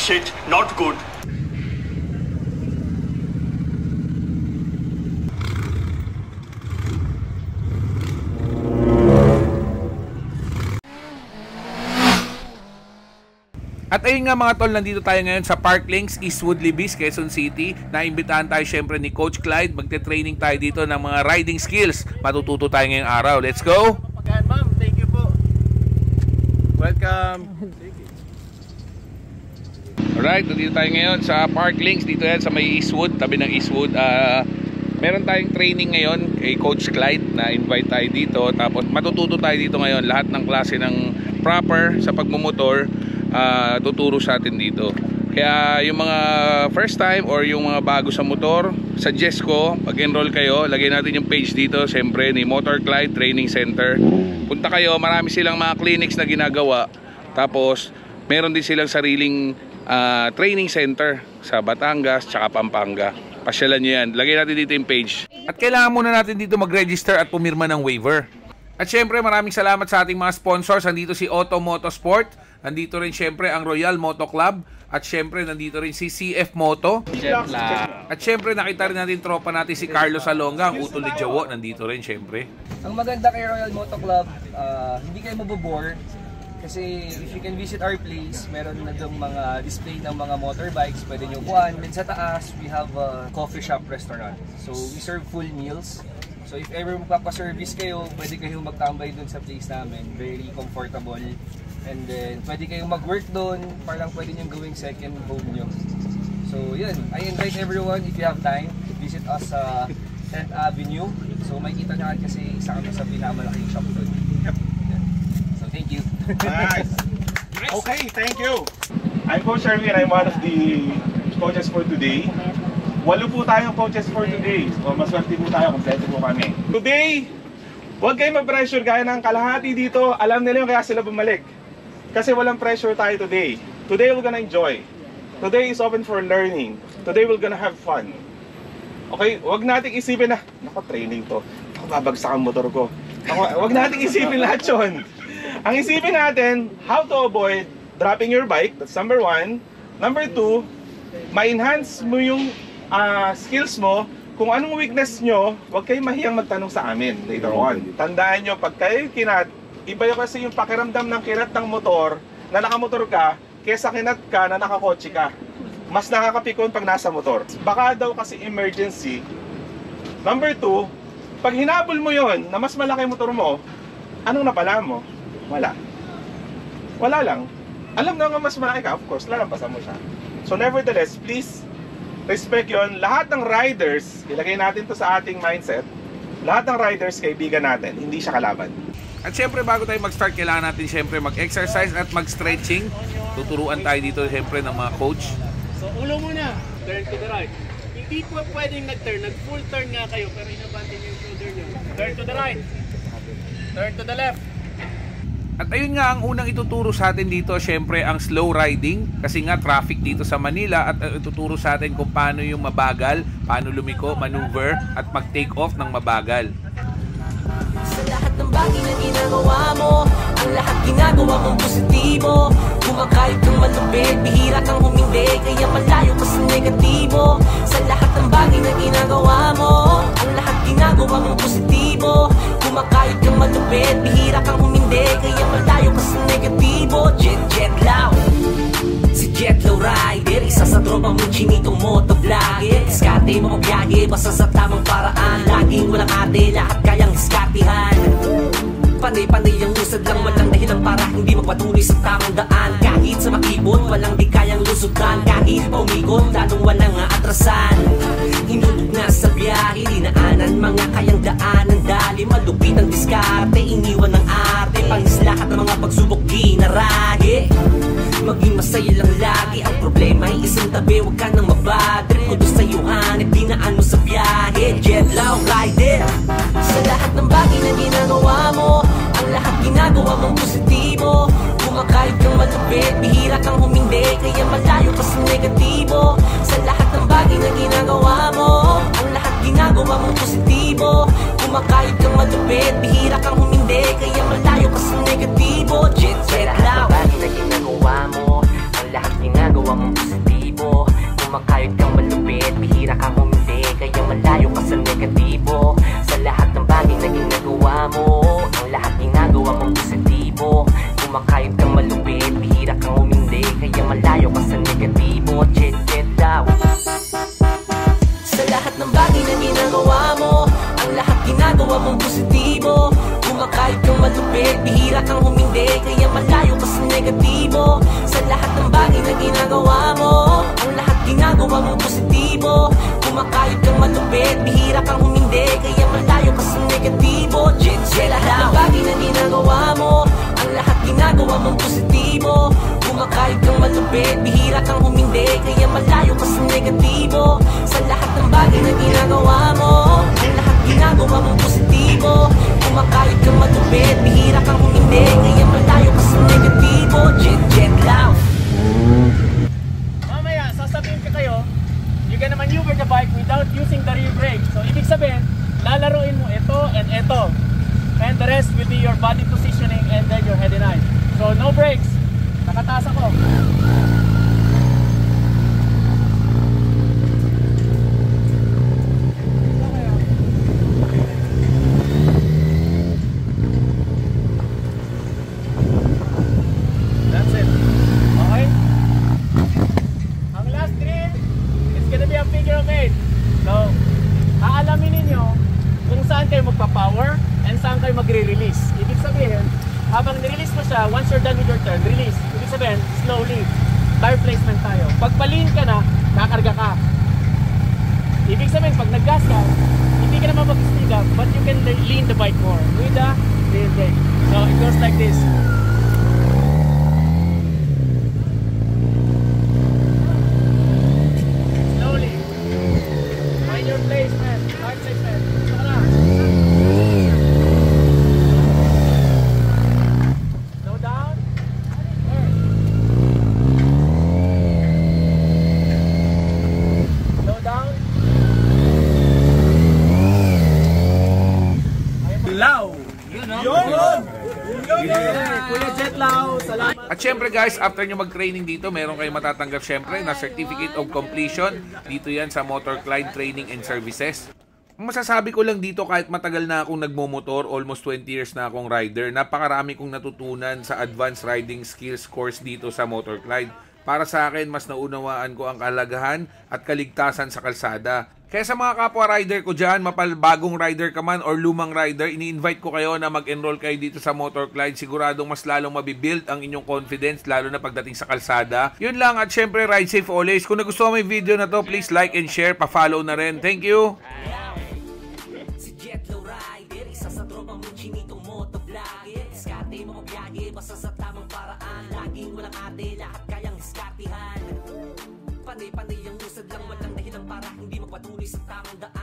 shit, not good. At ayun nga mga tol, nandito tayo ngayon sa Parklinks, Eastwood Libis, Quezon City. Naimbitahan tayo syempre ni Coach Clyde. Magte-training tayo dito ng mga riding skills. Matututo tayo ngayong araw. Let's go! Ma'am, thank you po. Welcome! Alright, nandito tayo ngayon sa Parklinks. Dito yan sa may Eastwood, tabi ng Eastwood. Meron tayong training ngayon kay Coach Clyde na invite tayo dito. Tapos matututo tayo dito ngayon lahat ng klase ng proper sa pagmumotor. Tuturo sa atin dito. Kaya yung mga first time or yung mga bago sa motor, suggest ko mag-enroll kayo. Lagay natin yung page dito siyempre ni Motor Clyde Training Center. Punta kayo, marami silang mga clinics na ginagawa. Tapos meron din silang sariling training center sa Batangas tsaka Pampanga. Pasyalan nyo yan. Lagay natin dito yung page. At kailangan muna natin dito mag-register at pumirma ng waiver. At syempre maraming salamat sa ating mga sponsors. Nandito si Auto Motorsport. Nandito rin syempre ang Royal Moto Club. At syempre nandito rin si CF Moto. At syempre nakita rin natin tropa natin si Carlos Salonga, ang utol ni Jawo. Nandito rin syempre. Ang maganda kay Royal Moto Club, hindi kayo mabobore. Kasi if you can visit our place, meron na doon mga display ng mga motorbikes. Pwede nyo kuhan. Then sa taas, we have a coffee shop restaurant. So we serve full meals. So if ever magpapaservice kayo, pwede kayong magtambay doon sa place namin. Very comfortable. And then pwede kayong mag-work doon. Parang pwede nyo gawing second home nyo. So yun, I invite everyone if you have time to visit us sa 10th Avenue. So makikita nyo kasi isa kami sa pinakamalaking shop doon. Yep. So thank you. Nice. Okay, thank you. I'm Coach Erwin. I'm one of the coaches for today. 8 po tayong coaches for today. So maswerte po tayo, kompleto po kami. Today, huwag kayong mag-pressure gaya ng kalahati dito. Alam nila yung kaya sila bumalik. Kasi walang pressure tayo today. Today we're gonna enjoy. Today is open for learning. Today we're gonna have fun. Okay, huwag nating isipin na, naku, training to. Ako, babagsak ang motor ko. Huwag nating isipin lahat yun. Ang isipin natin, how to avoid dropping your bike. That's number 1. Number 2, ma-enhance mo yung skills mo. Kung anong weakness nyo, huwag kayong mahiyang magtanong sa amin later on. Tandaan nyo, pag kayo kinat, iba yung kasi yung pakiramdam ng kinat ng motor na nakamotor ka kesa kinat ka na nakakotse ka. Mas nakakapikon pag nasa motor. Baka daw kasi emergency. Number 2, pag hinabol mo yon na mas malaki motor mo, anong napala mo? Wala. Wala lang. Alam na nga mas malaki ka, of course, lalampasan mo siya. So nevertheless, please respect yon. Lahat ng riders, ilagay natin to sa ating mindset. Lahat ng riders, kaibigan natin, hindi siya kalaban. At syempre bago tayo mag-start, kailangan natin syempre mag-exercise at mag-stretching. Tuturuan tayo dito syempre ng mga coach. So ulo muna, turn to the right. Hindi po pwedeng nag-turn, nag-full turn nga kayo pero inabante niyo yung shoulder niyo. Turn to the right. Turn to the left. At ayun nga, ang unang ituturo sa atin dito syempre ang slow riding. Kasi nga traffic dito sa Manila. At ituturo sa atin kung paano yung mabagal, paano lumiko, maneuver at mag-take off ng mabagal. Sa lahat ng bagay na ginagawa mo, ang lahat ginagawa mong positibo. Kumakayod kang malupit, bihira kang humindi, kaya malayo ka sa negatibo. Sa lahat ng bagay na ginagawa mo, ang lahat ginagawa mong positibo. Kumakayod kang malupit, bihira kang humindi, kaya malayo ka sa negatibo. Jet Lao, si Jet Low Rider, isa sa tropang mong chinitong motovlogger. Diskarte mo ang biyage, basta sa tamang paraan. Laging walang ate, lahat kayang diskartihan. Panay-panay ang usad lang, walang dahilan para hindi magpatuloy sa tamang daan. Kahit sa makibot, walang di kayang lusutan. Kahit paumikot, lalong walang atrasan. Hinulog na sa biyahe, dinaanan mga kayang daanan. Dali malupit ang diskarte, iniwan ng arte. Pangis lahat ng mga pagsubok ginarage. Maging masaya lang lagi, ang problema ay isang tabi. Huwag ka nang mabadrip, kudo sa'yo hanip, dinaan mo sa biyahe. Jet Lao Rider. Sa lahat ng bagay na ginagawa mo, ang lahat ginagawa mong positibo. Kumakayod kang malupit, bihira kang humindi, kaya malayo ka sa negatibo. Sa lahat ng bagay na ginagawa mo, ang lahat ginagawa mong positibo. Kumakayod kang malupit, bihira kang humindi, kaya malayo ka sa negatibo. Jet Lao. Bagay na ginagawa mo, ang lahat ginagawa mong positibo. bihira kang humindi, kaya malayo ka sa negatibo. Sa lahat ng bagay na ginagawa mo, ang lahat ginagawa mong positibo. Kumakayod kang malupit, bihira kang humindi, kaya malayo ka sa negatibo. Sa lahat ng bagay na ginagawa mo, ang lahat ginagawa mong positibo. Kumakayod kang malupit, bihira kang humindi, kaya malayo ka sa negatibo. Sa lahat ng bagay na ginagawa mo, ang lahat ginagawa mong positibo. Kumakayod kang malupit, bihira kang humindi, kaya malayo ka sa negatibo. Jet Love. Mamaya, sasabihin ka kayo, you gonna maneuver the bike without using the rear brake. So, ibig sabihin, lalaroin mo ito and ito. And the rest will be your body positioning and then your head and eye. So, no brakes. Nakataas ako. That's it. Okay? Ang last drill, it's gonna be a figure of 8. So, aalamin ninyo kung saan kayo magpa-power and saan kayo magre-release. Ibig sabihin, habang nirelease mo siya, once you're done with your turn, release. Ibig sabihin, slowly. Tire placement tayo. Pag palin ka na, kakarga ka. Ibig sabihin, pag nag-gas ka, hindi ka naman mag-speed up, but you can lean the bike more with the rear brake. So, it goes like this. Slowly. Find your placement. Tire placement. Gusto ka na. Slow down. Turn. Slow down. Kuya Jet Lao, salamat. At syempre guys, after nyo mag-training dito, meron kayong matatanggap syempre na Certificate of Completion. Dito yan sa Motor Clyde Training and Services. Ang masasabi ko lang dito, kahit matagal na akong nagmomotor, almost 20 years na akong rider, napakarami kong natutunan sa Advanced Riding Skills course dito sa Motor Clyde. Para sa akin, mas naunawaan ko ang kahalagahan at kaligtasan sa kalsada. Kaya sa mga kapwa rider ko dyan, mapalbagong rider ka man or lumang rider, ini-invite ko kayo na mag-enroll kayo dito sa Motor Clyde. Siguradong mas lalong mabibuild ang inyong confidence, lalo na pagdating sa kalsada. Yun lang, at syempre, ride safe always. Kung nagustuhan mo yung video na to, please like and share, pa-follow na rin. Thank you! Si Jet Low Rider, isa sa tropang mong chinitong motovlogger. Diskarte mo kabiyage, basta sa tamang paraan. Laging walang ate, lahat kayang diskartihan. Panay-panay ang usad lang, walang dahilan para hindi magpatuloy sa tamang daan.